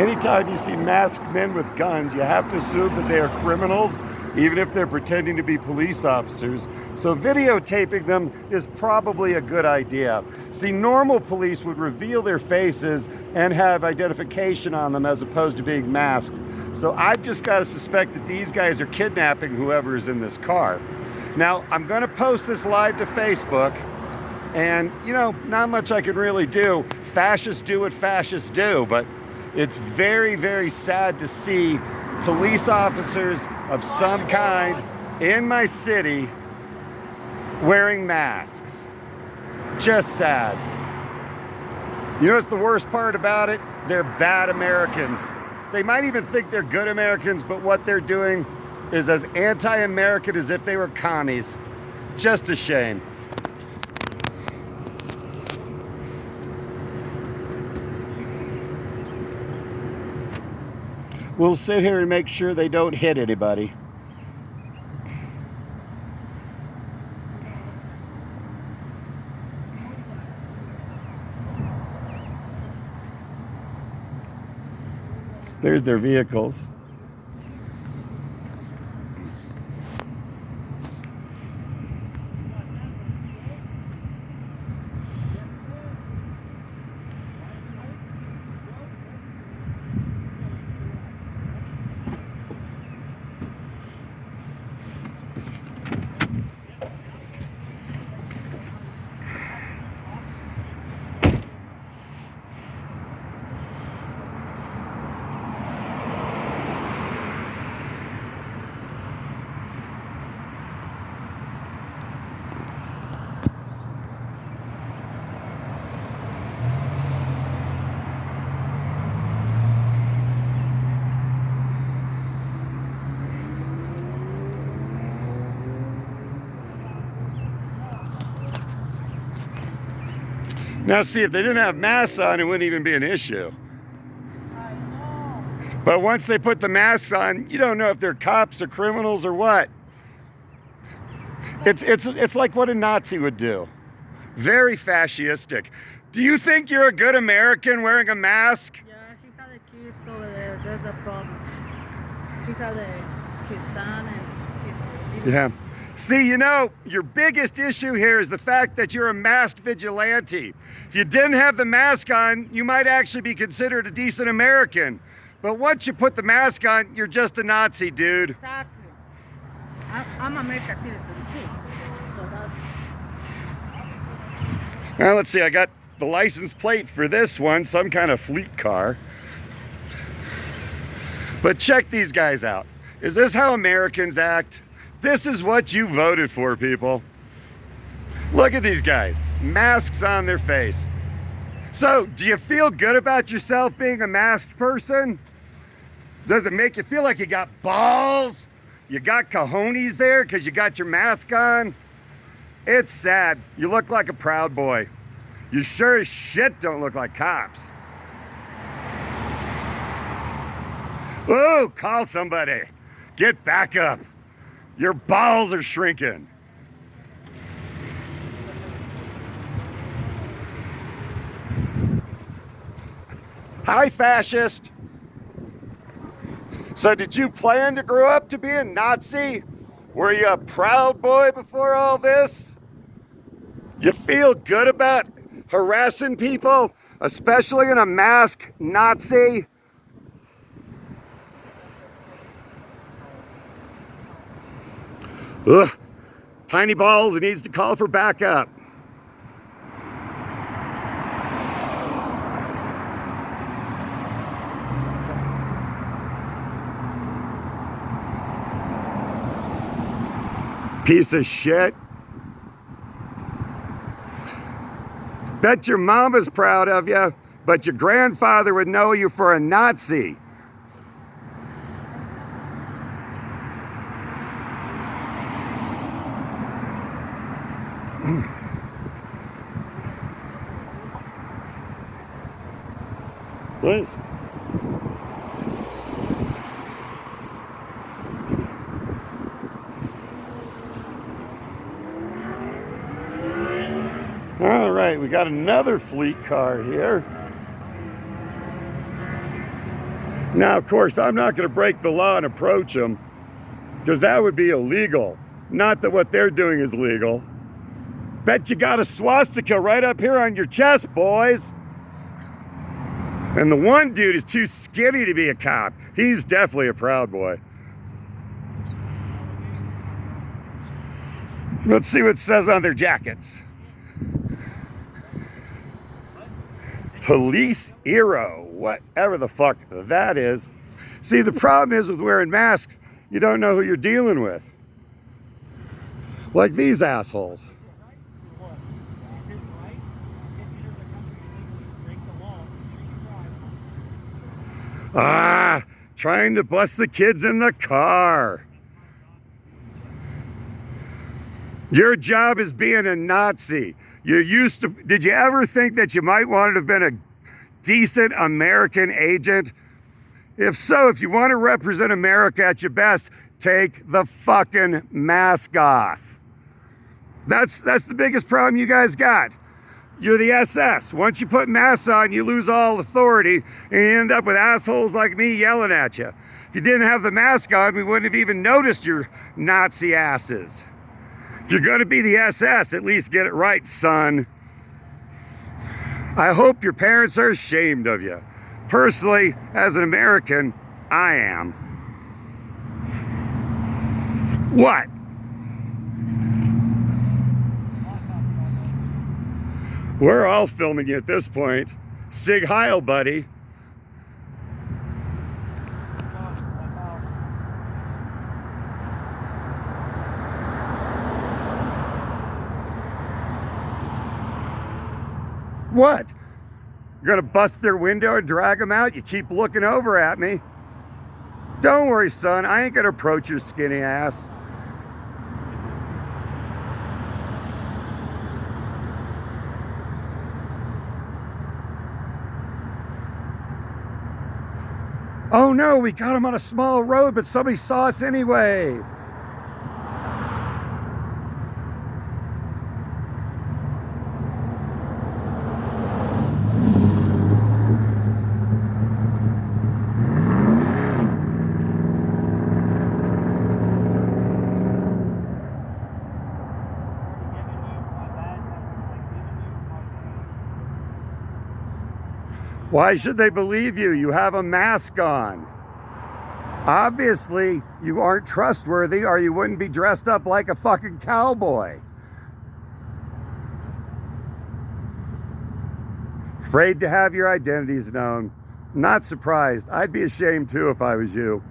Anytime you see masked men with guns, you have to assume that they are criminals, even if they're pretending to be police officers. So videotaping them is probably a good idea. See, normal police would reveal their faces and have identification on them as opposed to being masked. So I've just got to suspect that these guys are kidnapping whoever is in this car. Now, I'm going to post this live to Facebook, and you know, not much I can really do. Fascists do what fascists do, but it's very, very sad to see police officers of some kind in my city wearing masks. Just sad. You know what's the worst part about it? They're bad Americans. They might even think they're good Americans, but what they're doing is as anti-American as if they were commies. Just a shame. We'll sit here and make sure they don't hit anybody. There's their vehicles. Now see, if they didn't have masks on, it wouldn't even be an issue. I know. But once they put the masks on, you don't know if they're cops or criminals or what. It's like what a Nazi would do. Very fascistic. Do you think you're a good American wearing a mask? Yeah, he had the kids over there. That's the problem. He had his son and his. Yeah. See, you know, your biggest issue here is the fact that you're a masked vigilante. If you didn't have the mask on, you might actually be considered a decent American. But once you put the mask on, you're just a Nazi, dude. Exactly. I'm American citizen too. So that's. Now, let's see, I got the license plate for this one, some kind of fleet car. But check these guys out. Is this how Americans act? This is what you voted for, people. Look at these guys, masks on their face. So, do you feel good about yourself being a masked person? Does it make you feel like you got balls? You got cojones there because you got your mask on? It's sad. You look like a Proud Boy. You sure as shit don't look like cops. Ooh, call somebody. Get back up. Your balls are shrinking. Hi, fascist. So did you plan to grow up to be a Nazi? Were you a Proud Boy before all this? You feel good about harassing people, especially in a masked Nazi? Ugh, tiny balls, it needs to call for backup. Piece of shit. Bet your mama's proud of you, but your grandfather would know you for a Nazi. Please. All right, we got another fleet car here. Now, of course, I'm not going to break the law and approach them, because that would be illegal. Not that what they're doing is legal. Bet you got a swastika right up here on your chest, boys. And the one dude is too skinny to be a cop. He's definitely a Proud Boy. Let's see what it says on their jackets. Police hero, whatever the fuck that is. See, the problem is with wearing masks, you don't know who you're dealing with. Like these assholes. Ah, trying to bust the kids in the car. Your job is being a Nazi. Did you ever think that you might want to have been a decent American agent? If so, if you want to represent America at your best, take the fucking mask off. That's the biggest problem you guys got. You're the SS. Once you put masks on, you lose all authority, and you end up with assholes like me yelling at you. If you didn't have the mask on, we wouldn't have even noticed your Nazi asses. If you're gonna be the SS, at least get it right, son. I hope your parents are ashamed of you. Personally, as an American, I am. What? We're all filming you at this point. Sig Heil, buddy. What? You're gonna bust their window and drag them out? You keep looking over at me. Don't worry, son. I ain't gonna approach your skinny ass. Oh no, we got him on a small road, but somebody saw us anyway. Why should they believe you? You have a mask on. Obviously, you aren't trustworthy, or you wouldn't be dressed up like a fucking cowboy. Afraid to have your identities known. Not surprised. I'd be ashamed too if I was you.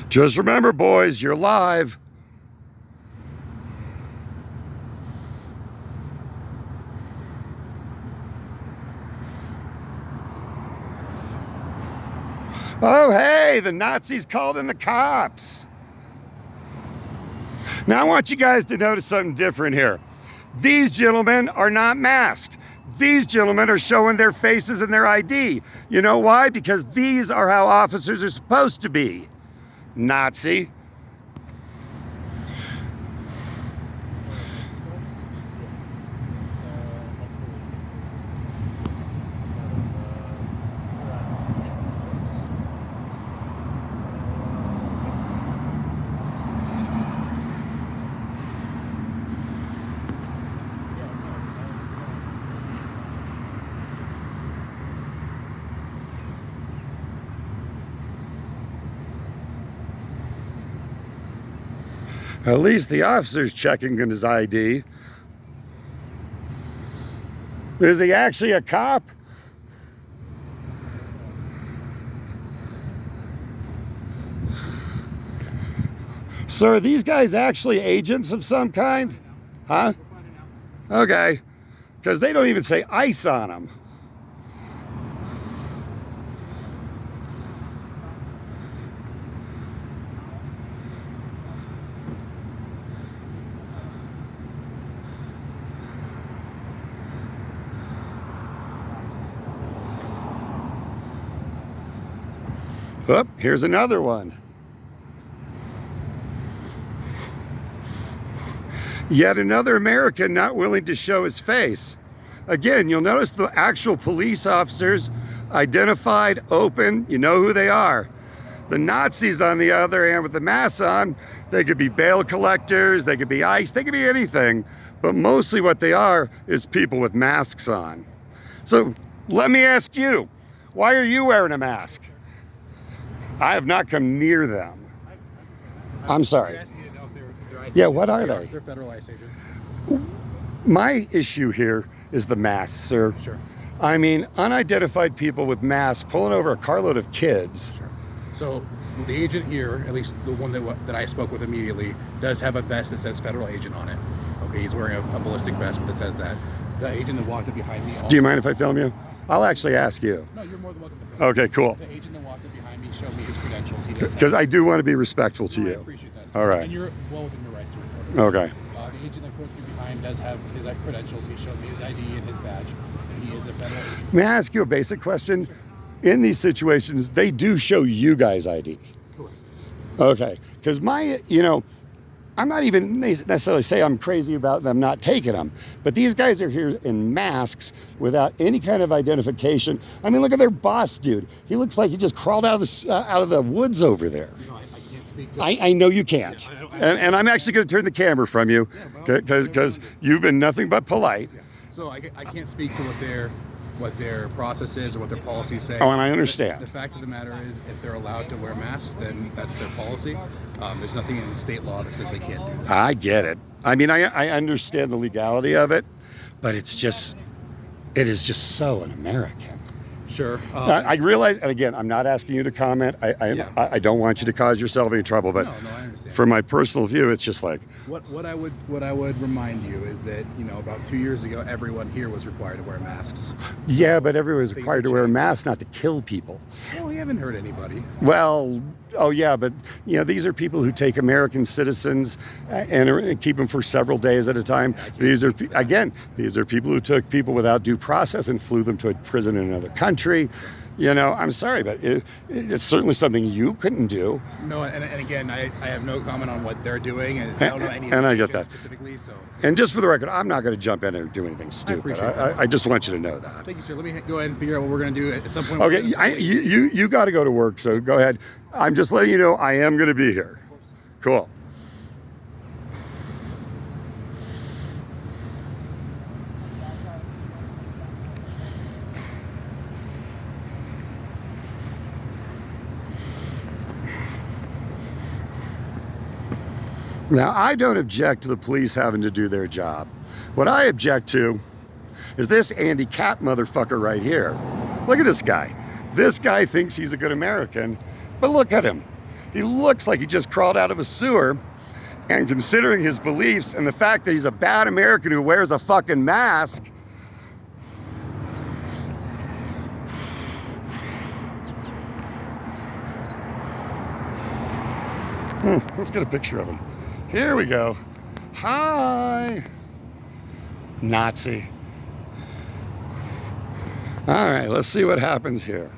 Just remember, boys, you're live. Oh, hey, the Nazis called in the cops. Now, I want you guys to notice something different here. These gentlemen are not masked. These gentlemen are showing their faces and their ID. You know why? Because these are how officers are supposed to be. Nazi. At least the officer's checking in his ID. Is he actually a cop? So are these guys actually agents of some kind? Huh? Okay. Because they don't even say ICE on them. Oh, here's another one. Yet another American not willing to show his face. Again, you'll notice the actual police officers identified, open, you know who they are. The Nazis, on the other hand, with the masks on, they could be bail collectors, they could be ICE, they could be anything, but mostly what they are is people with masks on. So let me ask you, why are you wearing a mask? I have not come near them. I'm sorry. Yeah, what are they? They're federal ICE agents. My issue here is the masks, sir. Sure. I mean, unidentified people with masks pulling over a carload of kids. Sure. So the agent here, at least the one that I spoke with immediately, does have a vest that says federal agent on it. Okay, he's wearing a ballistic vest that says that. The agent that walked up behind me also, Do you mind if I film you? I'll actually ask you. No, you're more than welcome to film. Okay, cool. The agent that walked up behind me showed me his credentials. He does Because I do want to be respectful to I you. appreciate that. Sir. All right. And you're well within your rights to record. Okay. The agent that put you behind does have his credentials. He showed me his ID and his badge. And he is a federal agent. May I ask you a basic question? In these situations, they do show you guys ID. Correct. Okay. Because I'm not even necessarily say I'm crazy about them not taking them, but these guys are here in masks without any kind of identification. I mean, look at their boss, dude. He looks like he just crawled out of the woods over there. You know, I can't speak to... I know you can't. Yeah, and I'm actually going to turn the camera from you because you've been nothing but polite. Yeah. So I can't speak to what their process is or what their policies say. Oh, and I understand. The fact of the matter is, if they're allowed to wear masks, then that's their policy. There's nothing in state law that says they can't do that. I get it. I mean, I understand the legality of it, but it is just so un-American. Sure. I realize, and again, I'm not asking you to comment. I don't want you to cause yourself any trouble, but no, I understand. from my personal view, it's just like, What I would remind you is that, about 2 years ago, everyone here was required to wear masks. yeah, but everyone's Things required to have wear a changed. mask not to kill people. Well, we haven't hurt anybody. Well, oh yeah, but these are people who take American citizens and keep them for several days at a time. These are people who took people without due process and flew them to a prison in another country. I'm sorry, but it's certainly something you couldn't do. No, and again, I have no comment on what they're doing, and I don't know any of And I these get that. agents specifically. So And just for the record, I'm not going to jump in and do anything stupid. appreciate that. I just want you to know that. thank you, sir. Let me go ahead and figure out what we're going to do at some point. Okay, you got to go to work, so go ahead. I'm just letting you know I am going to be here. Cool. Now, I don't object to the police having to do their job. What I object to is this Andy Capp motherfucker right here. Look at this guy. This guy thinks he's a good American, but look at him. He looks like he just crawled out of a sewer, and considering his beliefs and the fact that he's a bad American who wears a fucking mask, let's get a picture of him. Here we go. Hi, Nazi. All right, let's see what happens here.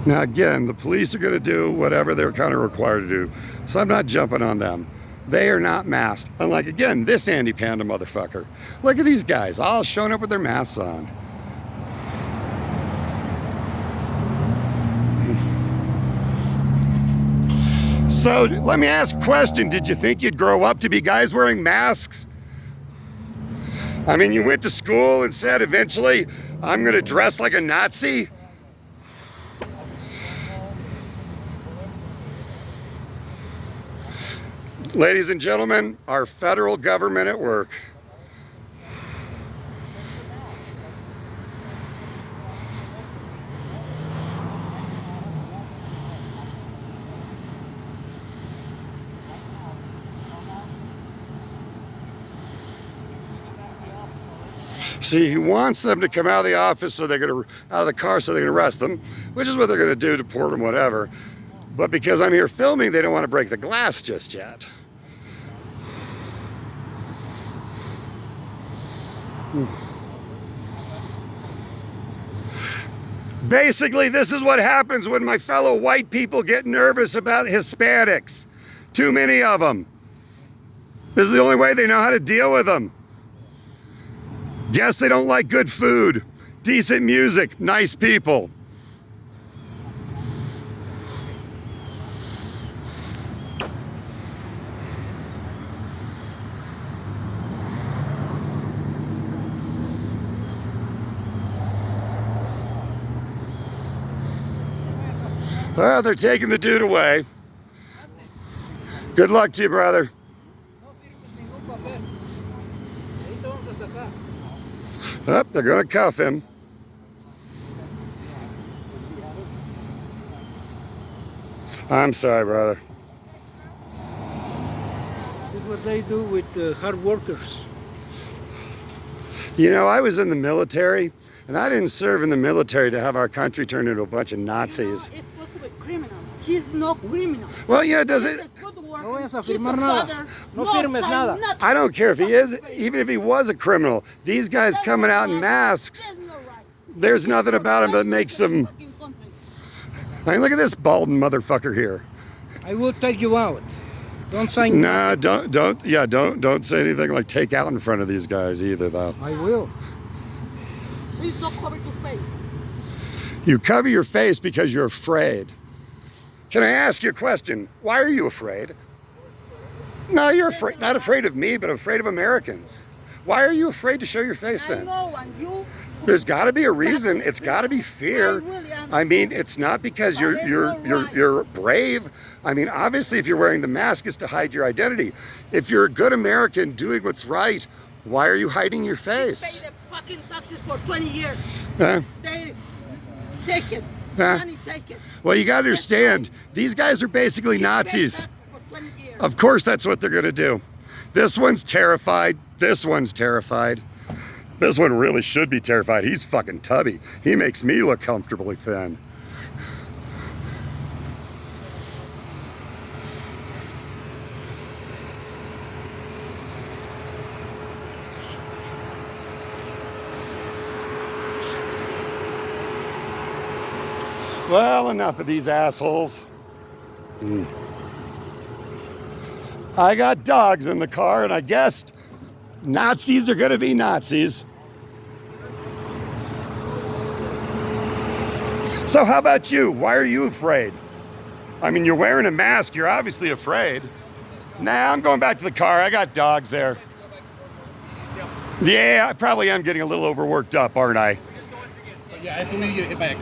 Now again, the police are going to do whatever they're kind of required to do, so I'm not jumping on them. They are not masked. Unlike, again, this Andy Panda motherfucker. Look at these guys, all showing up with their masks on. So let me ask a question. Did you think you'd grow up to be guys wearing masks? I mean, you went to school and said eventually, I'm going to dress like a Nazi? Ladies and gentlemen, our federal government at work. See, he wants them to come out of the office so they're going to, out of the car so they can arrest them, which is what they're going to do, deport them, whatever. But because I'm here filming, they don't want to break the glass just yet. Basically, this is what happens when my fellow white people get nervous about Hispanics. Too many of them. This is the only way they know how to deal with them. Guess they don't like good food, decent music, nice people. Well, they're taking the dude away. Good luck to you, brother. Oh, they're going to cuff him. I'm sorry, brother. This is what they do with hard workers. You know, I was in the military, and I didn't serve in the military to have our country turned into a bunch of Nazis. It's supposed to be criminal. He's no criminal. Well, yeah, does it? No vayas a firmar nada. No firmes nada. I don't care if he is, even if he was a criminal. These guys coming out in masks, there's nothing about him that makes them. I mean, look at this bald motherfucker here. I will take you out. Don't say Nah, don't say anything like take out in front of these guys either, though. I will. Please don't cover your face. You cover your face because you're afraid. Can I ask you a question? Why are you afraid? No, you're afraid. Not afraid of me, but afraid of Americans. Why are you afraid to show your face I then? know, and you. There's got to be a reason. It's got to be fear. I mean, it's not because you're brave. I mean, obviously, if you're wearing the mask, it's to hide your identity. If you're a good American doing what's right, why are you hiding your face? Pay the fucking taxes for 20 years. Huh? They take it. Huh? Money, take it. Well, you got to understand, these guys are basically You pay Nazis. taxes for 20 years. Of course, that's what they're going to do. This one's terrified. This one's terrified. This one really should be terrified. He's fucking tubby. He makes me look comfortably thin. Well, enough of these assholes. I got dogs in the car, and I guessed Nazis are going to be Nazis. So how about you? Why are you afraid? I mean, you're wearing a mask. You're obviously afraid. Nah, I'm going back to the car. I got dogs there. Yeah, I probably am getting a little overworked up, aren't I? Yeah, I still need to get hit by a